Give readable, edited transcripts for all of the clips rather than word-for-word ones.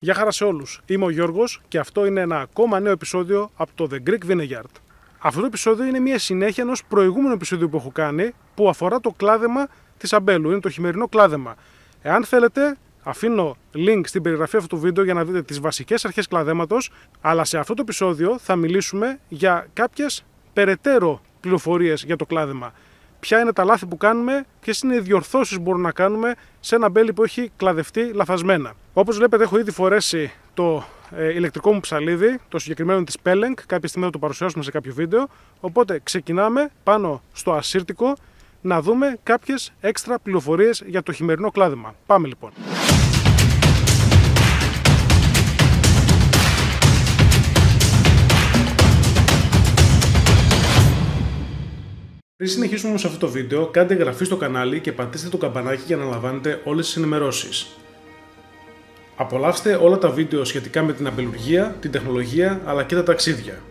Γεια χαρά σε όλους, είμαι ο Γιώργος και αυτό είναι ένα ακόμα νέο επεισόδιο από το The Greek Vineyard. Αυτό το επεισόδιο είναι μια συνέχεια ενός προηγούμενου επεισόδιου που έχω κάνει που αφορά το κλάδεμα της αμπέλου, είναι το χειμερινό κλάδεμα. Εάν θέλετε, αφήνω link στην περιγραφή αυτού του βίντεο για να δείτε τις βασικές αρχές κλαδέματος, αλλά σε αυτό το επεισόδιο θα μιλήσουμε για κάποιες περαιτέρω πληροφορίες για το κλάδεμα. Ποια είναι τα λάθη που κάνουμε, ποιες είναι οι διορθώσεις που μπορούμε να κάνουμε σε ένα μπέλι που έχει κλαδευτεί λαθασμένα. Όπως βλέπετε, έχω ήδη φορέσει το ηλεκτρικό μου ψαλίδι, το συγκεκριμένο της Pellenc. Κάποια στιγμή θα το παρουσιάσουμε σε κάποιο βίντεο. Οπότε ξεκινάμε πάνω στο ασύρτικο να δούμε κάποιες έξτρα πληροφορίες για το χειμερινό κλάδεμα. Πάμε λοιπόν. Πριν συνεχίσουμε όμως αυτό το βίντεο, κάντε εγγραφή στο κανάλι και πατήστε το καμπανάκι για να λαμβάνετε όλες τις ενημερώσεις. Απολαύστε όλα τα βίντεο σχετικά με την αμπελουργία, την τεχνολογία αλλά και τα ταξίδια.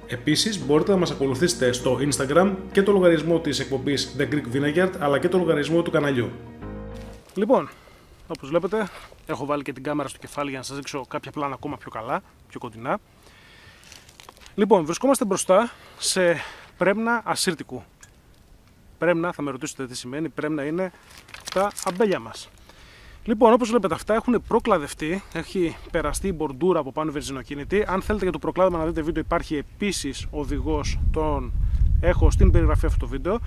Επίσης μπορείτε να μας ακολουθήσετε στο Instagram και το λογαριασμό της εκπομπής The Greek Vineyard αλλά και το λογαριασμό του καναλιού. Λοιπόν, όπως βλέπετε, έχω βάλει και την κάμερα στο κεφάλι για να σας δείξω κάποια πλάνα ακόμα πιο καλά, πιο κοντινά. Λοιπόν, βρισκόμαστε μπροστά σε πρέμνα ασύρτικου. Πρέμνα, θα με ρωτήσετε τι σημαίνει, πρέμνα είναι τα αμπέλια μας. Λοιπόν, όπως βλέπετε, αυτά έχουν προκλαδευτεί, έχει περαστεί η μπορντούρα από πάνω βενζινοκίνητη. Αν θέλετε για το προκλάδεμα να δείτε βίντεο, υπάρχει επίσης οδηγός, τον έχω στην περιγραφή αυτό το βίντεο.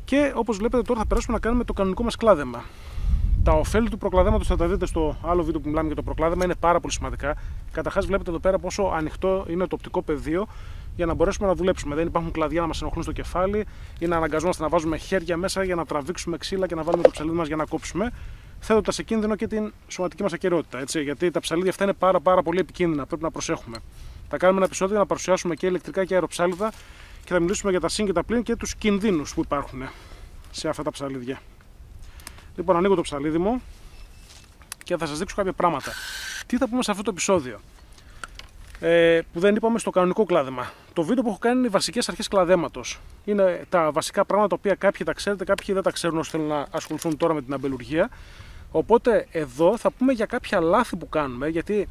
Και όπως βλέπετε, τώρα θα περάσουμε να κάνουμε το κανονικό μας κλάδεμα. Τα ωφέλη του προκλαδέματος θα τα δείτε στο άλλο βίντεο που μιλάμε για το προκλάδεμα, είναι πάρα πολύ σημαντικά. Καταρχάς, βλέπετε εδώ πέρα πόσο ανοιχτό είναι το οπτικό πεδίο για να μπορέσουμε να δουλέψουμε. Δεν υπάρχουν κλαδιά να μας ενοχλούν στο κεφάλι ή να αναγκαζόμαστε να βάζουμε χέρια μέσα για να τραβήξουμε ξύλα και να βάλουμε το ψαλίδι μας για να κόψουμε, θέτοντας σε κίνδυνο και την σωματική μας ακεραιότητα. Έτσι, γιατί τα ψαλίδια αυτά είναι πάρα πολύ επικίνδυνα, πρέπει να προσέχουμε. Θα κάνουμε ένα επεισόδιο για να παρουσιάσουμε και ηλεκτρικά και αεροψάλιδα και θα μιλήσουμε για τα συν και τα πλην και τους κινδύνους που υπάρχουν σε αυτά τα ψαλίδια. Λοιπόν, ανοίγω το ψαλίδι μου και θα σας δείξω κάποια πράγματα. Τι θα πούμε σε αυτό το επεισόδιο που δεν είπαμε στο κανονικό κλάδεμα. Το βίντεο που έχω κάνει είναι οι βασικές αρχές κλαδέματος. Είναι τα βασικά πράγματα τα οποία κάποιοι τα ξέρετε, κάποιοι δεν τα ξέρουν όσοι θέλουν να ασχοληθούν τώρα με την αμπελουργία. Οπότε εδώ θα πούμε για κάποια λάθη που κάνουμε, γιατί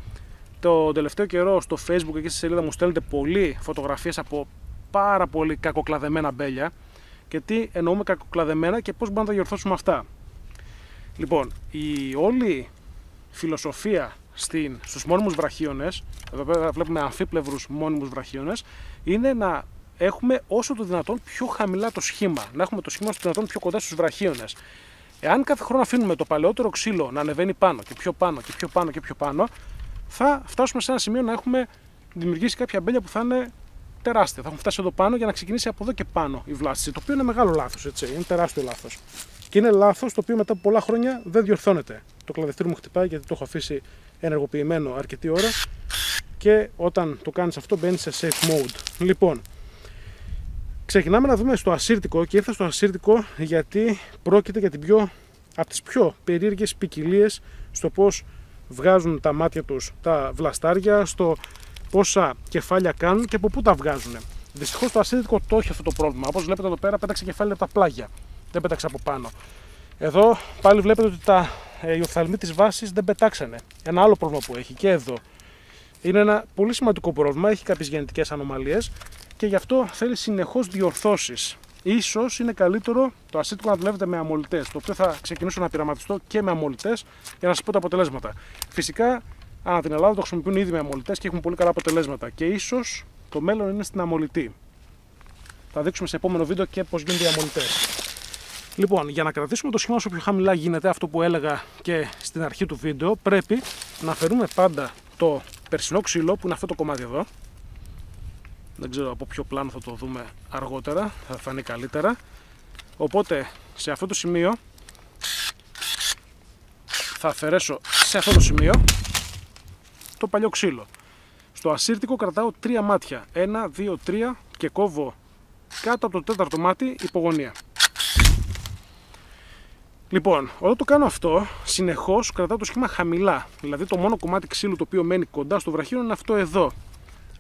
το τελευταίο καιρό στο Facebook και στη σελίδα μου στέλνετε πολλοί φωτογραφίες από πάρα πολύ κακοκλαδεμένα μπέλια. Και τι εννοούμε κακοκλαδεμένα και πώς μπορούμε να τα διορθώσουμε αυτά. Λοιπόν, η όλη φιλοσοφία στους μόνιμους βραχίονες, εδώ πέρα βλέπουμε αμφίπλευρους μόνιμους βραχίονες, είναι να έχουμε όσο το δυνατόν πιο χαμηλά το σχήμα, να έχουμε το σχήμα όσο το δυνατόν πιο κοντά στους βραχίονες. Εάν κάθε χρόνο αφήνουμε το παλαιότερο ξύλο να ανεβαίνει πάνω και πιο πάνω και πιο πάνω και πιο πάνω, θα φτάσουμε σε ένα σημείο να έχουμε δημιουργήσει κάποια αμπέλια που θα είναι τεράστια. Θα έχουμε φτάσει εδώ πάνω για να ξεκινήσει από εδώ και πάνω η βλάστηση, το οποίο είναι μεγάλο λάθος, έτσι, είναι τεράστιο λάθος. Και είναι λάθος το οποίο μετά από πολλά χρόνια δεν διορθώνεται. Το κλαδευτήρι μου χτυπάει γιατί το έχω αφήσει ενεργοποιημένο αρκετή ώρα και όταν το κάνεις αυτό μπαίνεις σε safe mode. Λοιπόν, ξεκινάμε να δούμε στο ασύρτικο και ήρθα στο ασύρτικο γιατί πρόκειται για από τις πιο περίεργες ποικιλίες στο πώς βγάζουν τα μάτια τους τα βλαστάρια, στο πόσα κεφάλια κάνουν και από πού τα βγάζουν. Δυστυχώς το ασύρτικο το έχει αυτό το πρόβλημα. Όπως βλέπετε εδώ πέρα πέταξε κεφάλια από τα πλάγια. Δεν πέταξε από πάνω. Εδώ πάλι βλέπετε ότι οι οφθαλμοί της βάσης δεν πετάξανε. Ένα άλλο πρόβλημα που έχει και εδώ. Είναι ένα πολύ σημαντικό πρόβλημα, έχει κάποιες γενετικές ανομαλίες και γι' αυτό θέλει συνεχώς διορθώσεις. Ίσως είναι καλύτερο το ασύρτικο να δουλεύετε με αμολυτές, το οποίο θα ξεκινήσω να πειραματιστώ και με αμολυτές για να σας πω τα αποτελέσματα. Φυσικά, ανά την Ελλάδα το χρησιμοποιούν ήδη με αμολυτές και έχουν πολύ καλά αποτελέσματα και ίσως το μέλλον είναι στην αμολυτή. Θα δείξουμε σε επόμενο βίντεο και πώς γίνονται οι αμολυτές. Λοιπόν, για να κρατήσουμε το σχήμα όσο πιο χαμηλά γίνεται, αυτό που έλεγα και στην αρχή του βίντεο, πρέπει να αφαιρούμε πάντα το περσινό ξύλο που είναι αυτό το κομμάτι εδώ. Δεν ξέρω από ποιο πλάνο θα το δούμε αργότερα, θα φανεί καλύτερα. Οπότε σε αυτό το σημείο θα αφαιρέσω σε αυτό το σημείο το παλιό ξύλο. Στο ασύρτικο κρατάω 3 μάτια, 1, 2, 3 και κόβω κάτω από το τέταρτο μάτι υπογωνία. Λοιπόν, όταν το κάνω αυτό, συνεχώς κρατάω το σχήμα χαμηλά. Δηλαδή το μόνο κομμάτι ξύλου το οποίο μένει κοντά στο βραχίωνο είναι αυτό εδώ.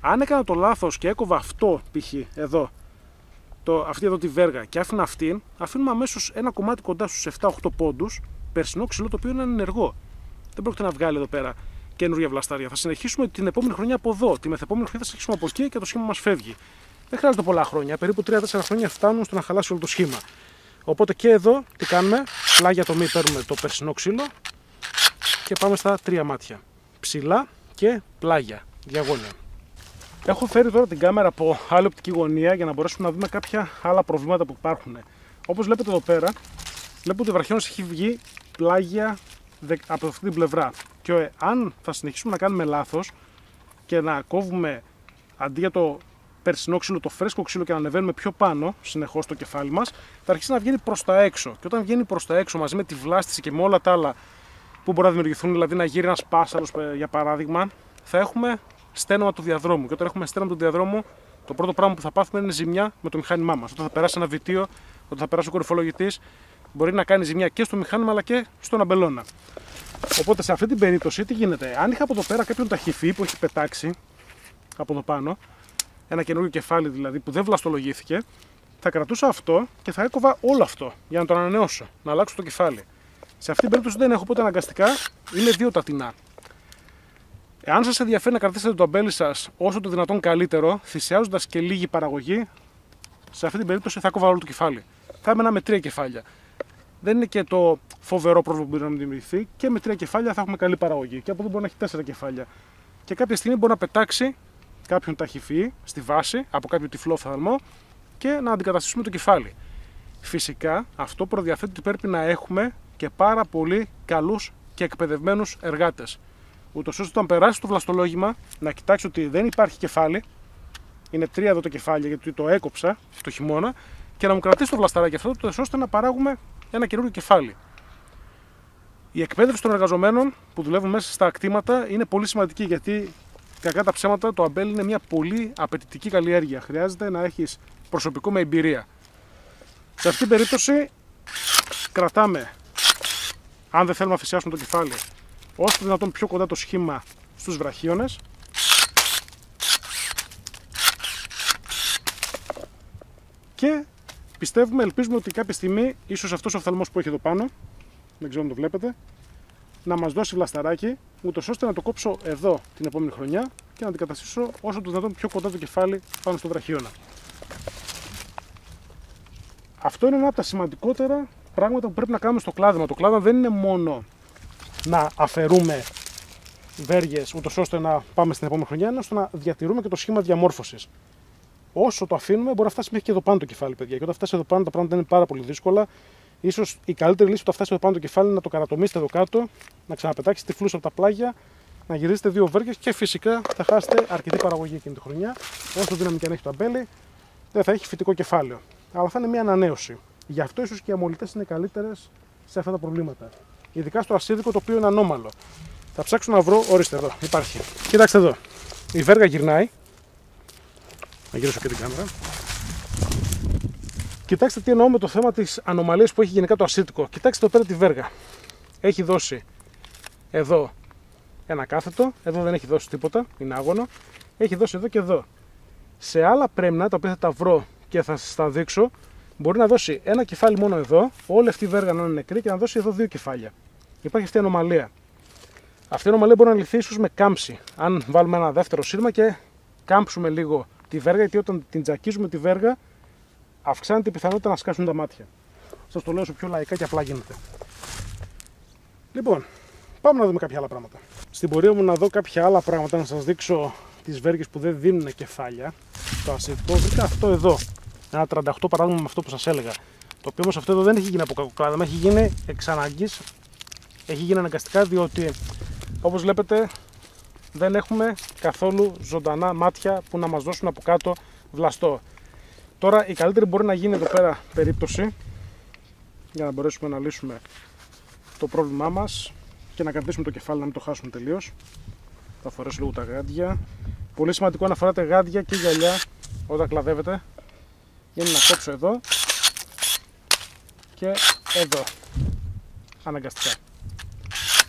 Αν έκανα το λάθος και έκοβα αυτό π.χ. εδώ, αυτή εδώ τη βέργα και άφηνα αυτήν, αφήνουμε αμέσως ένα κομμάτι κοντά στους 7-8 πόντους περσινό ξύλο το οποίο είναι ανενεργό. Δεν πρόκειται να βγάλει εδώ πέρα καινούργια βλαστάρια. Θα συνεχίσουμε την επόμενη χρονιά από εδώ. Τη μεθεπόμενη χρονιά θα συνεχίσουμε από εκεί και το σχήμα μας φεύγει. Δεν χρειάζεται πολλά χρόνια. Περίπου 3-4 χρόνια φτάνουν στο να χαλάσει όλο το σχήμα. Οπότε και εδώ τι κάνουμε? Πλάγια τομή, παίρνουμε το περσινό ξύλο και πάμε στα 3 μάτια. Ψηλά και πλάγια, διαγώνια. Έχω φέρει τώρα την κάμερα από άλλη οπτική γωνία για να μπορέσουμε να δούμε κάποια άλλα προβλήματα που υπάρχουν. Όπως βλέπετε εδώ πέρα, βλέπω ότι ο βραχιόνας έχει βγει πλάγια από αυτή την πλευρά. Και αν θα συνεχίσουμε να κάνουμε λάθος και να κόβουμε αντί για το περσινό ξύλο, το φρέσκο ξύλο και να ανεβαίνουμε πιο πάνω συνεχώς το κεφάλι μας, θα αρχίσει να βγαίνει προς τα έξω. Και όταν βγαίνει προς τα έξω μαζί με τη βλάστηση και με όλα τα άλλα που μπορεί να δημιουργηθούν, δηλαδή να γύρει ένας πάσαρος για παράδειγμα, θα έχουμε στένωμα του διαδρόμου. Και όταν έχουμε στένωμα του διαδρόμου, το πρώτο πράγμα που θα πάθουμε είναι ζημιά με το μηχάνημά μας. Όταν θα περάσει ένα βιτίο, όταν θα περάσει ο κορυφολογητής, μπορεί να κάνει ζημιά και στο μηχάνημα αλλά και στον αμπελώνα. Οπότε σε αυτή την περίπτωση τι γίνεται? Αν είχα από εδώ πέρα κάποιον ταχυφή που έχει πετάξει από εδώ πάνω, ένα καινούργιο κεφάλι δηλαδή που δεν βλαστολογήθηκε, θα κρατούσα αυτό και θα έκοβα όλο αυτό για να το ανανεώσω, να αλλάξω το κεφάλι. Σε αυτή την περίπτωση δεν έχω, οπότε αναγκαστικά είναι 2 τα τεινά. Εάν σας ενδιαφέρει να κρατήσετε το αμπέλι σας όσο το δυνατόν καλύτερο, θυσιάζοντας και λίγη παραγωγή, σε αυτή την περίπτωση θα έκοβα όλο το κεφάλι. Θα έμενα με 3 κεφάλια. Δεν είναι και το φοβερό πρόβλημα που μπορεί να δημιουργηθεί, και με 3 κεφάλια θα έχουμε καλή παραγωγή. Και από εδώ μπορεί να έχει 4 κεφάλια. Και κάποια στιγμή μπορεί να πετάξει κάποιον ταχυφυή στη βάση από κάποιο τυφλό οφθαλμό και να αντικαταστήσουμε το κεφάλι. Φυσικά αυτό προδιαθέτει ότι πρέπει να έχουμε και πάρα πολύ καλούς και εκπαιδευμένους εργάτες. Ούτως ώστε όταν περάσει το βλαστολόγημα να κοιτάξει ότι δεν υπάρχει κεφάλι, είναι 3 εδώ το κεφάλι γιατί το έκοψα το χειμώνα, και να μου κρατήσει το βλασταράκι αυτό, ώστε να παράγουμε ένα καινούργιο κεφάλι. Η εκπαίδευση των εργαζομένων που δουλεύουν μέσα στα κτήματα είναι πολύ σημαντική, γιατί κακά τα ψέματα το αμπέλι είναι μια πολύ απαιτητική καλλιέργεια. Χρειάζεται να έχεις προσωπικό με εμπειρία. Σε αυτή την περίπτωση κρατάμε, αν δεν θέλουμε να θυσιάσουμε το κεφάλι, όσο το δυνατόν πιο κοντά το σχήμα στους βραχίονες. Και ελπίζουμε ότι κάποια στιγμή, ίσως αυτός ο οφθαλμός που έχει εδώ πάνω, δεν ξέρω αν το βλέπετε, να μας δώσει βλασταράκι, ούτως ώστε να το κόψω εδώ την επόμενη χρονιά και να αντικαταστήσω όσο το δυνατόν πιο κοντά το κεφάλι πάνω στο βραχίωνα. Αυτό είναι ένα από τα σημαντικότερα πράγματα που πρέπει να κάνουμε στο κλάδεμα. Το κλάδεμα δεν είναι μόνο να αφαιρούμε βέργες ούτως ώστε να πάμε στην επόμενη χρονιά, είναι ώστε να διατηρούμε και το σχήμα διαμόρφωσης. Όσο το αφήνουμε, μπορεί να φτάσει μέχρι και εδώ πάνω το κεφάλι, παιδιά. Και όταν φτάσει εδώ πάνω, τα πράγματα είναι πάρα πολύ δύσκολα. Ίσως η καλύτερη λύση όταν φτάσει εδώ πάνω το κεφάλι είναι να το καρατομήσετε εδώ κάτω, να ξαναπετάξετε τυφλούς από τα πλάγια, να γυρίσετε 2 βέργες και φυσικά θα χάσετε αρκετή παραγωγή εκείνη τη χρονιά. Όσο δύναμη και αν έχει το αμπέλι, δεν θα έχει φυτικό κεφάλαιο. Αλλά θα είναι μια ανανέωση. Γι' αυτό ίσως και οι αμολυτές είναι καλύτερες σε αυτά τα προβλήματα. Ειδικά στο ασίδικο, το οποίο είναι ανώμαλο. Θα ψάξω να βρω, ορίστε εδώ, υπάρχει. Κοιτάξτε εδώ. Η βέργα γυρνάει. Να γυρίσω και την κάμερα. Κοιτάξτε τι εννοώ με το θέμα της ανομαλίας που έχει γενικά το ασίτικο. Κοιτάξτε εδώ πέρα τη βέργα. Έχει δώσει εδώ ένα κάθετο, εδώ δεν έχει δώσει τίποτα, είναι άγωνο. Έχει δώσει εδώ και εδώ. Σε άλλα πρέμνα, τα οποία θα τα βρω και θα σας τα δείξω, μπορεί να δώσει ένα κεφάλι μόνο εδώ, όλη αυτή η βέργα να είναι νεκρή και να δώσει εδώ 2 κεφάλια. Υπάρχει αυτή η ανομαλία. Αυτή η ανομαλία μπορεί να λυθεί ίσως με κάμψη. Αν βάλουμε ένα δεύτερο σύρμα και κάμψουμε λίγο τη βέργα, γιατί όταν την τζακίζουμε τη βέργα, αυξάνεται η πιθανότητα να σκάσουν τα μάτια. Σας το λέω όσο πιο λαϊκά και απλά γίνεται. Λοιπόν, πάμε να δούμε κάποια άλλα πράγματα. Στην πορεία μου να δω κάποια άλλα πράγματα, να σας δείξω τις βέργες που δεν δίνουν κεφάλια. Το ασιτικό, βρήκα αυτό εδώ. Ένα 38 παράδειγμα με αυτό που σας έλεγα. Το οποίο όμως αυτό εδώ δεν έχει γίνει από κακοκλάδεμα, έχει γίνει εξ ανάγκης. Έχει γίνει αναγκαστικά, διότι όπως βλέπετε δεν έχουμε καθόλου ζωντανά μάτια που να μας δώσουν από κάτω βλαστό. Τώρα η καλύτερη μπορεί να γίνει εδώ πέρα περίπτωση, για να μπορέσουμε να λύσουμε το πρόβλημά μας και να κρατήσουμε το κεφάλι, να μην το χάσουμε τελείως. Θα φορέσω λίγο τα γάντια. Πολύ σημαντικό να φοράτε γάντια και γυαλιά όταν κλαδεύετε. Είναι να κόψω εδώ και εδώ, αναγκαστικά.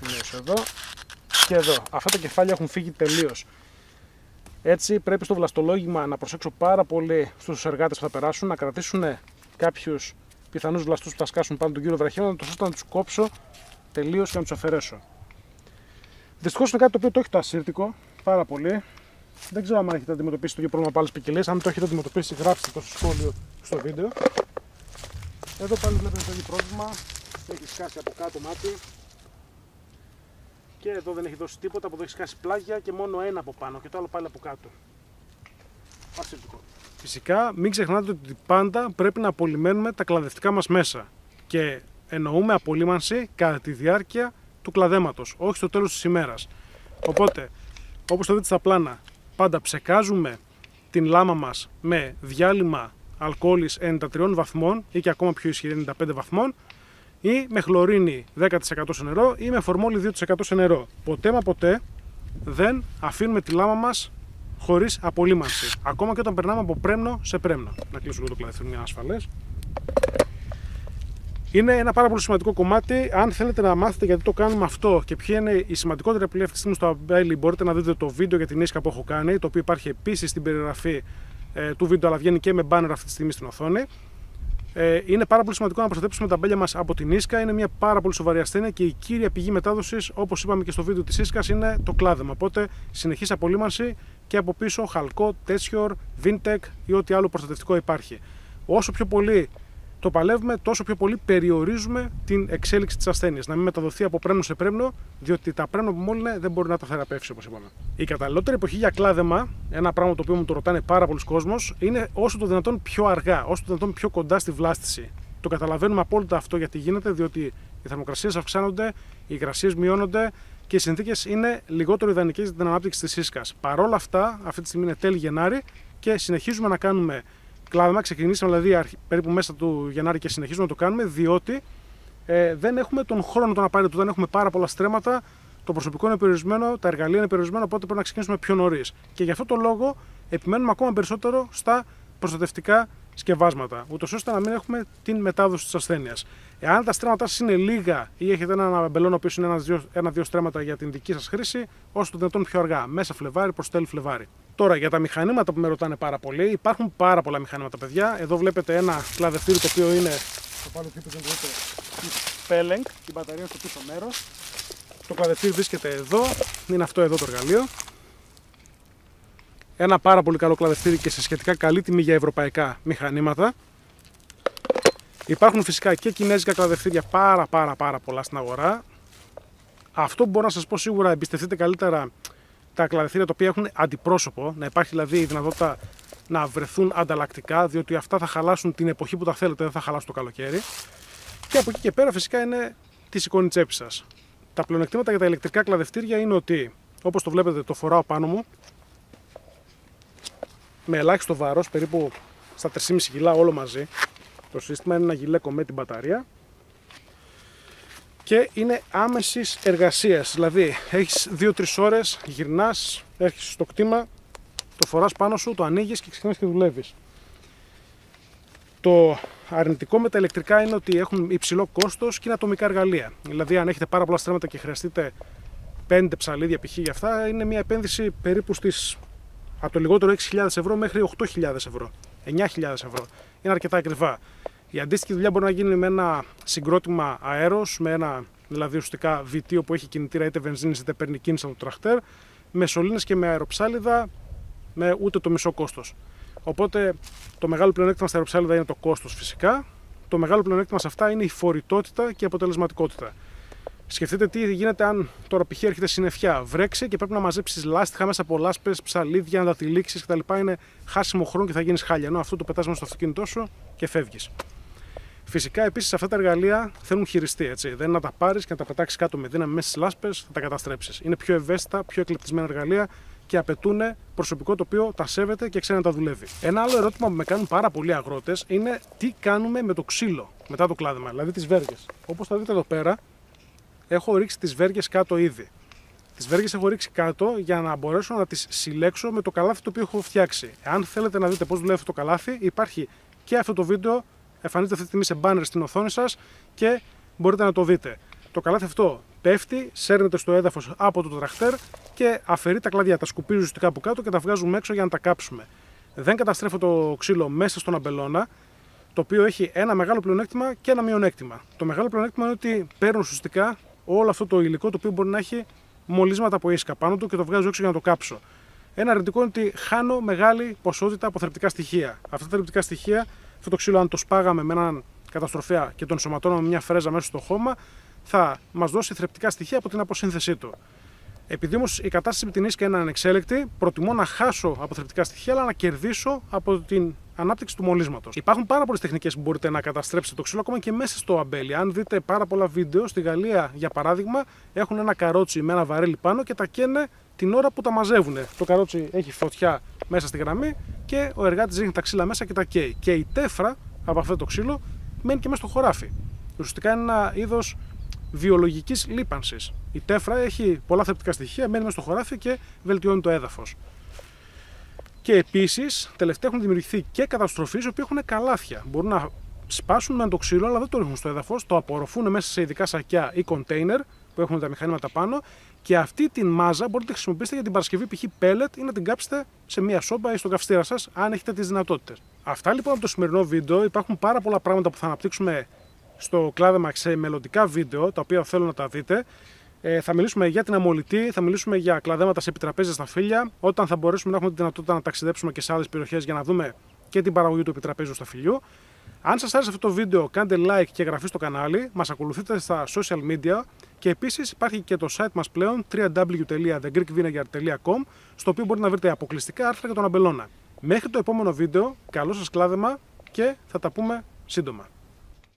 Μείωσω εδώ και εδώ. Αυτά τα κεφάλια έχουν φύγει τελείως. Έτσι πρέπει στο βλαστολόγημα να προσέξω πάρα πολύ στους εργάτες που θα περάσουν, να κρατήσουν κάποιους πιθανούς βλαστούς που θα σκάσουν πάνω τον κύριο βραχίωνα, ώστε να τους κόψω τελείως και να τους αφαιρέσω. Δυστυχώς είναι κάτι το οποίο το έχει το ασύρτικο πάρα πολύ. Δεν ξέρω αν έχετε αντιμετωπίσει το ίδιο πρόβλημα από άλλες ποικιλίες. Αν το έχετε αντιμετωπίσει, γράψτε το στο σχόλιο στο βίντεο. Εδώ πάλι βλέπετε το ίδιο πρόβλημα. Έχει σκάσει από κάτω μάτι. Και εδώ δεν έχει δώσει τίποτα, από εδώ έχει σκάσει πλάγια και μόνο ένα από πάνω και το άλλο πάλι από κάτω. Ασύρτικο. Φυσικά μην ξεχνάτε ότι πάντα πρέπει να απολυμμένουμε τα κλαδευτικά μας μέσα. Και εννοούμε απολύμανση κατά τη διάρκεια του κλαδέματος, όχι στο τέλος της ημέρας. Οπότε, όπως το δείτε στα πλάνα, πάντα ψεκάζουμε την λάμα μας με διάλειμμα αλκοόλης 93 βαθμών ή και ακόμα πιο ισχυρή 95 βαθμών ή με χλωρίνη 10% σε νερό ή με φορμόλι 2% σε νερό. Ποτέ μα ποτέ δεν αφήνουμε τη λάμα μας χωρίς απολύμανση. Ακόμα και όταν περνάμε από πρέμνο σε πρέμνο. Να κλείσω λίγο το κλαδευτήριο για να είναι ασφαλές. Είναι ένα πάρα πολύ σημαντικό κομμάτι. Αν θέλετε να μάθετε γιατί το κάνουμε αυτό και ποια είναι η σημαντικότερη απειλή αυτή τη στιγμή στο αμπέλι, μπορείτε να δείτε το βίντεο για την ίσκα που έχω κάνει, το οποίο υπάρχει επίσης στην περιγραφή του βίντεο, αλλά βγαίνει και με banner αυτή τη στιγμή στην οθόνη. Είναι πάρα πολύ σημαντικό να προστατέψουμε τα αμπέλια μας από την ίσκα. Είναι μια πάρα πολύ σοβαρή ασθένεια και η κύρια πηγή μετάδοσης, όπως είπαμε και στο βίντεο της ίσκας, είναι το κλάδεμα. Οπότε συνεχής απολύμανση και από πίσω χαλκό, τέσιορ, βίντεκ ή ό,τι άλλο προστατευτικό υπάρχει. Όσο πιο πολύ το παλεύουμε, τόσο πιο πολύ περιορίζουμε την εξέλιξη της ασθένειας. Να μην μεταδοθεί από πρέμνο σε πρέμνο, διότι τα πρέμνο που μόλυνε δεν μπορεί να τα θεραπεύσει, όπως είπαμε. Η καταλληλότερη εποχή για κλάδεμα, ένα πράγμα το οποίο μου το ρωτάνε πάρα πολλοί κόσμος, είναι όσο το δυνατόν πιο αργά, όσο το δυνατόν πιο κοντά στη βλάστηση. Το καταλαβαίνουμε απόλυτα αυτό γιατί γίνεται, διότι οι θερμοκρασίες αυξάνονται, οι υγρασίες μειώνονται και οι συνθήκες είναι λιγότερο ιδανικές για την ανάπτυξη της ίσκας. Παρ' όλα αυτά, αυτή τη στιγμή είναι τέλη Γενάρη και συνεχίζουμε να κάνουμε κλάδεμα. Ξεκινήσαμε δηλαδή περίπου μέσα του Γενάρη και συνεχίζουμε να το κάνουμε, διότι δεν έχουμε τον χρόνο τον απαραίτητο, δεν έχουμε πάρα πολλά στρέμματα, το προσωπικό είναι περιορισμένο, τα εργαλεία είναι περιορισμένα, οπότε πρέπει να ξεκινήσουμε πιο νωρίς. Και γι' αυτό το λόγο επιμένουμε ακόμα περισσότερο στα προστατευτικά σκευάσματα, ούτως ώστε να μην έχουμε την μετάδοση της ασθένειας. Εάν τα στρέμματά σας είναι λίγα ή έχετε έναν αμπελόν ο οποίος είναι ένα-δύο στρέμματα για την δική σας χρήση, όσο το δυνατόν πιο αργά, μέσα Φλεβάρι προς τέλη Φλεβάρι. Τώρα για τα μηχανήματα που με ρωτάνε πάρα πολύ, υπάρχουν πάρα πολλά μηχανήματα, παιδιά. Εδώ βλέπετε ένα κλαδευτήρι το οποίο είναι στο πάνω τύπο δεν βλέπετε Pellenc, η μπαταρία στο πίσω μέρος. Το κλαδευτήρι βρίσκεται εδώ, είναι αυτό εδώ το εργαλείο. Ένα πάρα πολύ καλό κλαδευτήρι και σε σχετικά καλή τιμή για ευρωπαϊκά μηχανήματα. Υπάρχουν φυσικά και κινέζικα κλαδευτήρια πάρα πολλά στην αγορά. Αυτό που μπορώ να σας πω σίγουρα, εμπιστευτείτε καλύτερα τα κλαδευτήρια τα οποία έχουν αντιπρόσωπο, να υπάρχει δηλαδή η δυνατότητα να βρεθούν ανταλλακτικά, διότι αυτά θα χαλάσουν την εποχή που τα θέλετε, δεν θα χαλάσουν το καλοκαίρι. Και από εκεί και πέρα φυσικά είναι τη σηκώνει τσέπη σας. Τα πλεονεκτήματα για τα ηλεκτρικά κλαδευτήρια είναι ότι, όπως το βλέπετε, το φοράω πάνω μου με ελάχιστο βάρος, περίπου στα 3,5 κιλά όλο μαζί. Το σύστημα είναι ένα γυλαίκο με την μπαταρία και είναι άμεσης εργασίας. Δηλαδή έχεις 2-3 ώρες, γυρνάς, έρχεσαι στο κτήμα, το φοράς πάνω σου, το ανοίγεις και ξεκινάς και δουλεύεις. Το αρνητικό με τα ηλεκτρικά είναι ότι έχουν υψηλό κόστος και είναι ατομικά εργαλεία. Δηλαδή, αν έχετε πάρα πολλά στρέμματα και χρειαστείτε 5 ψαλίδια π.χ. για αυτά, είναι μια επένδυση περίπου στις από το λιγότερο 6.000 ευρώ μέχρι 8.000 ευρώ, 9.000 ευρώ. Είναι αρκετά ακριβά. Η αντίστοιχη δουλειά μπορεί να γίνει με ένα συγκρότημα αέρος, με ένα δηλαδή ουσιαστικά βιτίο που έχει κινητήρα είτε βενζίνης είτε παίρνει κίνηση από το τραχτέρ, με σωλήνες και με αεροψάλιδα, με ούτε το μισό κόστος. Οπότε το μεγάλο πλεονέκτημα στα αεροψάλιδα είναι το κόστος φυσικά. Το μεγάλο πλεονέκτημα σε αυτά είναι η φορητότητα και η αποτελεσματικότητα. Σκεφτείτε τι γίνεται αν τώρα π.χ. έρχεται συννεφιά, βρέξει και πρέπει να μαζέψεις λάστιχα μέσα από λάσπες, ψαλίδια, να τα τυλίξεις κτλ. Είναι χάσιμο χρόνο και θα γίνεις χάλια. Ενώ αυτό το πετάς μέσα στο αυτοκίνητό σου και φεύγεις. Φυσικά επίσης αυτά τα εργαλεία θέλουν χειριστή. Έτσι. Δεν είναι να τα πάρεις και να τα πετάξεις κάτω με δύναμη μέσα στις λάσπες, θα τα καταστρέψεις. Είναι πιο ευαίσθητα, πιο εκλεπτισμένα εργαλεία και απαιτούν προσωπικό το οποίο τα σέβεται και ξέρει να τα δουλεύει. Ένα άλλο ερώτημα που με κάνουν πάρα πολλοί αγρότες είναι τι κάνουμε με το ξύλο μετά το κλάδεμα, δηλαδή τις βέργες. Όπως θα δείτε εδώ πέρα, έχω ρίξει τις βέργες κάτω ήδη. Τις βέργες έχω ρίξει κάτω για να μπορέσω να τις συλλέξω με το καλάθι το οποίο έχω φτιάξει. Αν θέλετε να δείτε πώς δουλεύει αυτό το καλάθι, υπάρχει και αυτό το βίντεο, εμφανίζεται αυτή τη στιγμή σε banner στην οθόνη σας και μπορείτε να το δείτε. Το καλάθι αυτό πέφτει, σέρνεται στο έδαφος από το τραχτέρ και αφαιρεί τα κλαδιά, τα σκουπίζει ουσιαστικά από κάτω και τα βγάζουμε έξω για να τα κάψουμε. Δεν καταστρέφω το ξύλο μέσα στον αμπελώνα, το οποίο έχει ένα μεγάλο πλεονέκτημα και ένα μειονέκτημα. Το μεγάλο πλεονέκτημα είναι ότι παίρνω ουσιαστικά όλο αυτό το υλικό το οποίο μπορεί να έχει μολύσματα που ίσκα πάνω του και το βγάζω έξω για να το κάψω. Ένα αρνητικό είναι ότι χάνω μεγάλη ποσότητα από θρεπτικά στοιχεία. Αυτά τα θρεπτικά στοιχεία, αυτό το ξύλο, αν το σπάγαμε με έναν καταστροφέα και τον ενσωματώναμε με μια φρέζα μέσα στο χώμα, θα μας δώσει θρεπτικά στοιχεία από την αποσύνθεσή του. Επειδή όμως η κατάσταση με την ίσκα είναι ανεξέλεκτη, προτιμώ να χάσω από θρεπτικά στοιχεία, αλλά να κερδίσω από την ανάπτυξη του μολύσματος. Υπάρχουν πάρα πολλές τεχνικές που μπορείτε να καταστρέψετε το ξύλο, ακόμα και μέσα στο αμπέλι. Αν δείτε πάρα πολλά βίντεο, στη Γαλλία για παράδειγμα, έχουν ένα καρότσι με ένα βαρέλι πάνω και τα καίνε την ώρα που τα μαζεύουν. Το καρότσι έχει φωτιά μέσα στη γραμμή και ο εργάτης ρίχνει τα ξύλα μέσα και τα καίει. Και η τέφρα από αυτό το ξύλο μένει και μέσα στο χωράφι. Ουσιαστικά είναι ένα είδος βιολογικής λίπανσης. Η τέφρα έχει πολλά θρεπτικά στοιχεία, μένει μέσα στο χωράφι και βελτιώνει το έδαφος. Και επίσης, τελευταία έχουν δημιουργηθεί και καταστροφείς οι οποίοι έχουν καλάθια. Μπορούν να σπάσουν με το ξύλο, αλλά δεν το ρίχνουν στο έδαφος, το απορροφούν μέσα σε ειδικά σακιά ή κοντέινερ που έχουν τα μηχανήματα πάνω και αυτή την μάζα μπορείτε να τη χρησιμοποιήσετε για την παρασκευή π.χ. πέλετ ή να την κάψετε σε μία σόμπα ή στον καυστήρα σας, αν έχετε τις δυνατότητες. Αυτά λοιπόν από το σημερινό βίντεο. Υπάρχουν πάρα πολλά πράγματα που θα αναπτύξουμε στο κλάδεμα σε μελλοντικά βίντεο, τα οποία θέλω να τα δείτε. Θα μιλήσουμε για την αμμολυτή, θα μιλήσουμε για κλαδέματα σε επιτραπέζια στα φύλλα, όταν θα μπορέσουμε να έχουμε τη δυνατότητα να ταξιδέψουμε και σε άλλες περιοχές για να δούμε και την παραγωγή του επιτραπέζιου σταφυλιού. Αν σας άρεσε αυτό το βίντεο, κάντε like και εγγραφή στο κανάλι, μας ακολουθείτε στα social media και επίσης υπάρχει και το site μας πλέον www.thegreekvinegar.com, στο οποίο μπορείτε να βρείτε αποκλειστικά άρθρα για τον αμπελώνα. Μέχρι το επόμενο βίντεο, καλό σας κλάδεμα και θα τα πούμε σύντομα.